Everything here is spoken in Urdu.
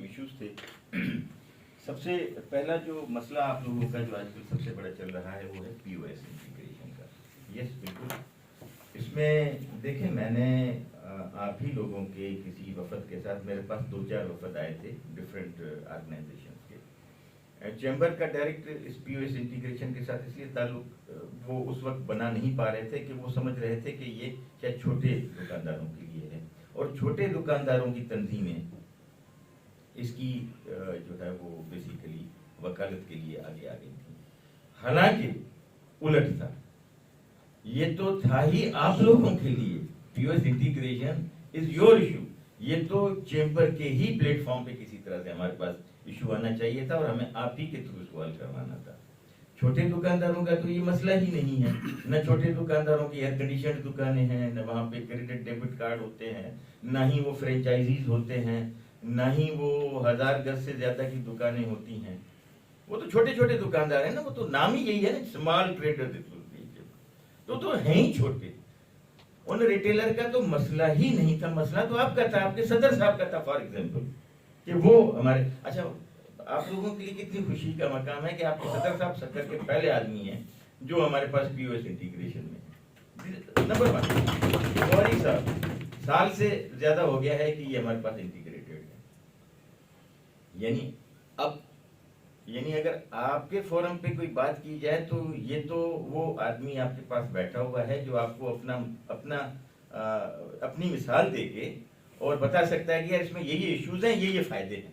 ایشوز تھے. سب سے پہلا جو مسئلہ آپ لوگوں کا جو آج کل سب سے بڑا چل رہا ہے وہ ہے پی او ایس انٹیگریشن کا. یس بالکل. اس میں دیکھیں میں نے آپ ہی لوگوں کے کسی وفد کے ساتھ, میرے پاس 2-4 وفد آئے تھے ڈفرینٹ آرگنائزیشنس کے. چیمبر کا ڈائریکٹ اس پی او ایس انٹیگریشن کے ساتھ اس لیے تعلق وہ اس وقت بنا نہیں پا رہے تھے کہ وہ سمجھ رہے تھے کہ یہ شاید چھوٹے دکانداروں کے لیے ہے, اور چھوٹے دکانداروں کی تنظیمیں اس کی جو ہے وہ بیسیکلی وکالت کے لیے آگے آ گئی تھی. حالانکہ الٹ تھا, یہ تو تھا ہی آپ لوگوں کے لیے. P O S integration is your issue. یہ تو چیمبر کے ہی پلیٹ فارم پہ کسی طرح سے ہمارے پاس ایشو آنا چاہیے تھا, اور ہمیں آپ ہی کے تھرو سوال کروانا تھا. چھوٹے دکانداروں کا تو یہ مسئلہ ہی نہیں ہے. نہ چھوٹے دکانداروں کی ایئر کنڈیشنڈ دکانیں ہیں, نہ وہاں پہ کریڈٹ ڈیبٹ کارڈ ہوتے ہیں, نہ ہی وہ فرینچائزیز ہوتے ہیں, نہ ہی وہ 1000 گز سے زیادہ کی دکانیں ہوتی ہیں. وہ تو چھوٹے چھوٹے دکاندار ہیں نا, وہ تو نام ہی یہی ہے نا, اسمال ٹریڈر. تو ہیں ہی چھوٹے. ان ریٹیلر کا تو مسئلہ ہی نہیں تھا. مسئلہ تو آپ کا تھا, آپ کے صدر صاحب کا تھا فار ایگزامپل, کہ وہ ہمارے اچھا آپ لوگوں کے لیے کتنی خوشی کا مقام ہے کہ آپ کے صدر صاحب سکر کے پہلے آدمی ہیں جو ہمارے پاس پی او ایس انٹیگریشن میں نمبر 1. گوری صاحب سال سے زیادہ ہو گیا ہے کہ یہ ہمارے پاس انٹیگریٹڈ ہے. یعنی اگر آپ کے فورم پہ کوئی بات کی جائے تو یہ تو وہ آدمی آپ کے پاس بیٹھا ہوا ہے جو آپ کو اپنی مثال دے کے اور بتا سکتا ہے کہ یار اس میں یہ ایشوز ہیں, یہ فائدے ہیں.